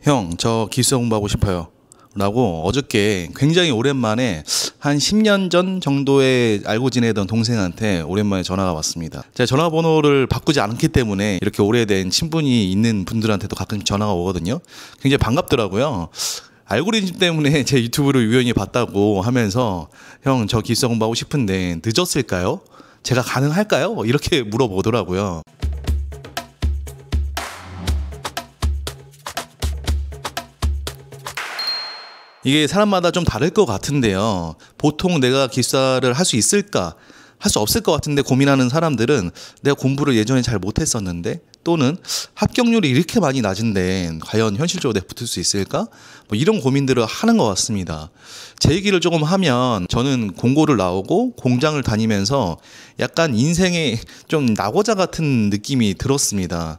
형, 저 기숙사 공부하고 싶어요 라고 어저께 굉장히 오랜만에 한 10년 전 정도에 알고 지내던 동생한테 오랜만에 전화가 왔습니다. 제가 전화번호를 바꾸지 않기 때문에 이렇게 오래된 친분이 있는 분들한테도 가끔 전화가 오거든요. 굉장히 반갑더라고요. 알고리즘 때문에 제 유튜브를 우연히 봤다고 하면서 형, 저 기숙사 공부하고 싶은데 늦었을까요? 제가 가능할까요? 이렇게 물어보더라고요. 이게 사람마다 좀 다를 것 같은데요. 보통 내가 기숙사를 할 수 있을까? 할 수 없을 것 같은데 고민하는 사람들은 내가 공부를 예전에 잘 못했었는데 또는 합격률이 이렇게 많이 낮은데 과연 현실적으로 내가 붙을 수 있을까? 뭐 이런 고민들을 하는 것 같습니다. 제 얘기를 조금 하면 저는 공고를 나오고 공장을 다니면서 약간 인생에 좀 낙오자 같은 느낌이 들었습니다.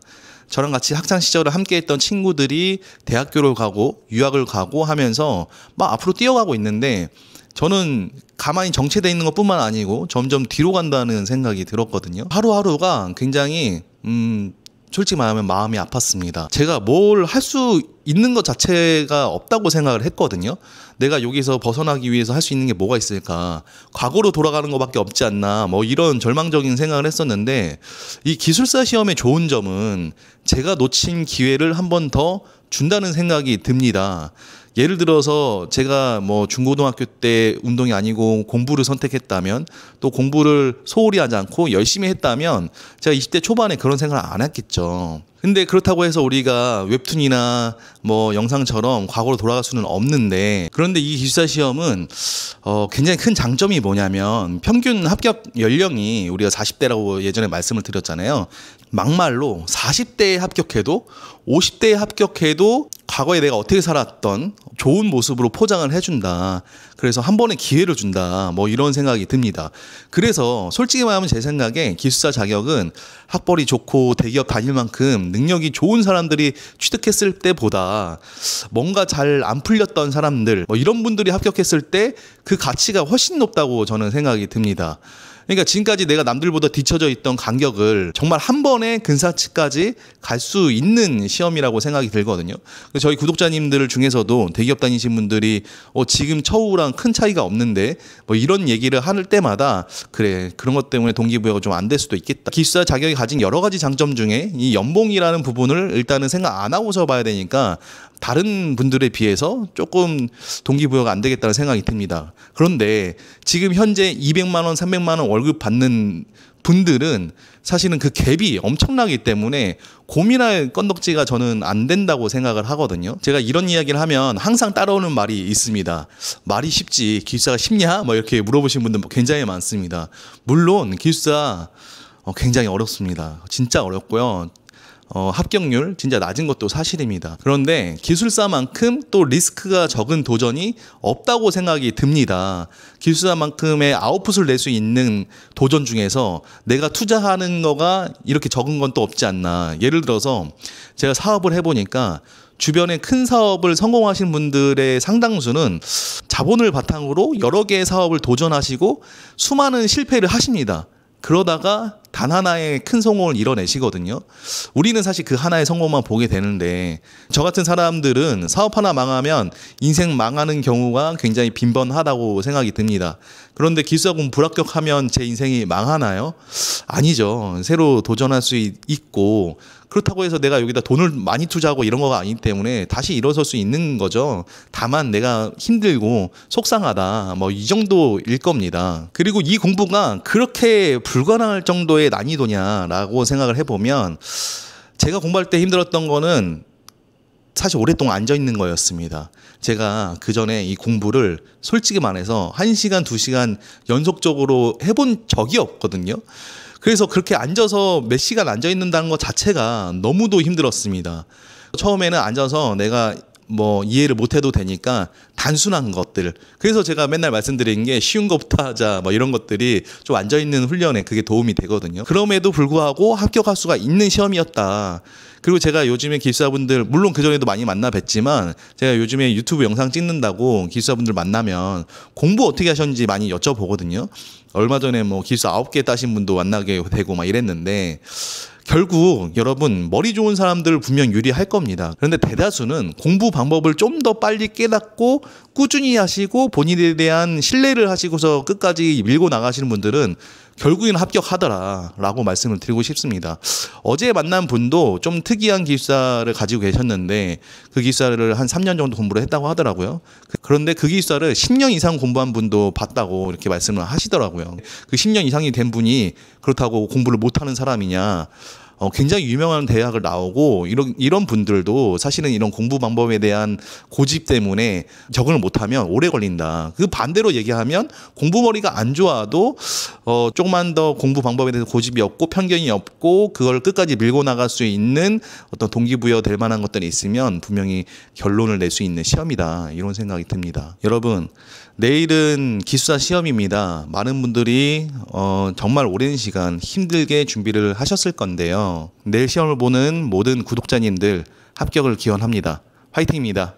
저랑 같이 학창 시절을 함께 했던 친구들이 대학교를 가고 유학을 가고 하면서 막 앞으로 뛰어가고 있는데 저는 가만히 정체되어 있는 것뿐만 아니고 점점 뒤로 간다는 생각이 들었거든요. 하루하루가 굉장히 솔직히 말하면 마음이 아팠습니다. 제가 뭘 할 수 있는 것 자체가 없다고 생각을 했거든요. 내가 여기서 벗어나기 위해서 할 수 있는 게 뭐가 있을까? 과거로 돌아가는 것밖에 없지 않나? 뭐 이런 절망적인 생각을 했었는데 이 기술사 시험의 좋은 점은 제가 놓친 기회를 한 번 더 준다는 생각이 듭니다. 예를 들어서 제가 뭐 중고등학교 때 운동이 아니고 공부를 선택했다면 또 공부를 소홀히 하지 않고 열심히 했다면 제가 20대 초반에 그런 생각을 안 했겠죠. 근데 그렇다고 해서 우리가 웹툰이나 뭐 영상처럼 과거로 돌아갈 수는 없는데 그런데 이 기숙사 시험은 굉장히 큰 장점이 뭐냐면 평균 합격 연령이 우리가 40대라고 예전에 말씀을 드렸잖아요. 막말로 40대에 합격해도 50대에 합격해도 과거에 내가 어떻게 살았던 좋은 모습으로 포장을 해준다. 그래서 한 번의 기회를 준다. 뭐 이런 생각이 듭니다. 그래서 솔직히 말하면 제 생각에 기숙사 자격은 학벌이 좋고 대기업 다닐 만큼 능력이 좋은 사람들이 취득했을 때보다 뭔가 잘 안 풀렸던 사람들 뭐 이런 분들이 합격했을 때 그 가치가 훨씬 높다고 저는 생각이 듭니다. 그러니까 지금까지 내가 남들보다 뒤처져 있던 간격을 정말 한 번에 근사치까지 갈 수 있는 시험이라고 생각이 들거든요. 저희 구독자님들 중에서도 대기업 다니신 분들이 지금 처우랑 큰 차이가 없는데 뭐 이런 얘기를 할 때마다 그래 그런 것 때문에 동기부여가 좀 안 될 수도 있겠다. 기숙사 자격이 가진 여러 가지 장점 중에 이 연봉이라는 부분을 일단은 생각 안 하고서 봐야 되니까 다른 분들에 비해서 조금 동기부여가 안 되겠다는 생각이 듭니다. 그런데 지금 현재 200만 원, 300만 원 월급 받는 분들은 사실은 그 갭이 엄청나기 때문에 고민할 건덕지가 저는 안 된다고 생각을 하거든요. 제가 이런 이야기를 하면 항상 따라오는 말이 있습니다. 말이 쉽지 기숙사가 쉽냐? 뭐 이렇게 물어보신 분들 굉장히 많습니다. 물론 기숙사 굉장히 어렵습니다. 진짜 어렵고요. 합격률 진짜 낮은 것도 사실입니다. 그런데 기술사만큼 또 리스크가 적은 도전이 없다고 생각이 듭니다. 기술사만큼의 아웃풋을 낼 수 있는 도전 중에서 내가 투자하는 거가 이렇게 적은 건 또 없지 않나. 예를 들어서 제가 사업을 해보니까 주변에 큰 사업을 성공하신 분들의 상당수는 자본을 바탕으로 여러 개의 사업을 도전하시고 수많은 실패를 하십니다. 그러다가 단 하나의 큰 성공을 이뤄내시거든요. 우리는 사실 그 하나의 성공만 보게 되는데 저 같은 사람들은 사업 하나 망하면 인생 망하는 경우가 굉장히 빈번하다고 생각이 듭니다. 그런데 기숙사 공부 불합격하면 제 인생이 망하나요? 아니죠. 새로 도전할 수 있고 그렇다고 해서 내가 여기다 돈을 많이 투자하고 이런 거가 아니기 때문에 다시 일어설 수 있는 거죠. 다만 내가 힘들고 속상하다 뭐 이 정도일 겁니다. 그리고 이 공부가 그렇게 불가능할 정도의 난이도냐라고 생각을 해보면 제가 공부할 때 힘들었던 거는 사실 오랫동안 앉아있는 거였습니다. 제가 그 전에 이 공부를 솔직히 말해서 1시간, 2시간 연속적으로 해본 적이 없거든요. 그래서 그렇게 앉아서 몇 시간 앉아있는다는 것 자체가 너무도 힘들었습니다. 처음에는 앉아서 내가 뭐 이해를 못해도 되니까 단순한 것들. 그래서 제가 맨날 말씀드리는 게 쉬운 것부터 하자 뭐 이런 것들이 좀 앉아있는 훈련에 그게 도움이 되거든요. 그럼에도 불구하고 합격할 수가 있는 시험이었다. 그리고 제가 요즘에 기숙사분들 물론 그전에도 많이 만나 뵀지만 제가 요즘에 유튜브 영상 찍는다고 기숙사분들 만나면 공부 어떻게 하셨는지 많이 여쭤보거든요. 얼마 전에 뭐 기숙사 9개 따신 분도 만나게 되고 막 이랬는데 결국 여러분 머리 좋은 사람들 분명 유리할 겁니다. 그런데 대다수는 공부 방법을 좀 더 빨리 깨닫고 꾸준히 하시고 본인에 대한 신뢰를 하시고서 끝까지 밀고 나가시는 분들은 결국엔 합격하더라라고 말씀을 드리고 싶습니다. 어제 만난 분도 좀 특이한 기숙사를 가지고 계셨는데 그 기숙사를 한 3년 정도 공부를 했다고 하더라고요. 그런데 그 기숙사를 10년 이상 공부한 분도 봤다고 이렇게 말씀을 하시더라고요. 그 10년 이상이 된 분이 그렇다고 공부를 못하는 사람이냐? 굉장히 유명한 대학을 나오고 이런 분들도 사실은 이런 공부 방법에 대한 고집 때문에 적응을 못하면 오래 걸린다. 그 반대로 얘기하면 공부머리가 안 좋아도 조금만 더 공부 방법에 대해서 고집이 없고 편견이 없고 그걸 끝까지 밀고 나갈 수 있는 어떤 동기부여 될 만한 것들이 있으면 분명히 결론을 낼 수 있는 시험이다. 이런 생각이 듭니다. 여러분, 내일은 기숙사 시험입니다. 많은 분들이 정말 오랜 시간 힘들게 준비를 하셨을 건데요. 내일 시험을 보는 모든 구독자님들 합격을 기원합니다. 화이팅입니다.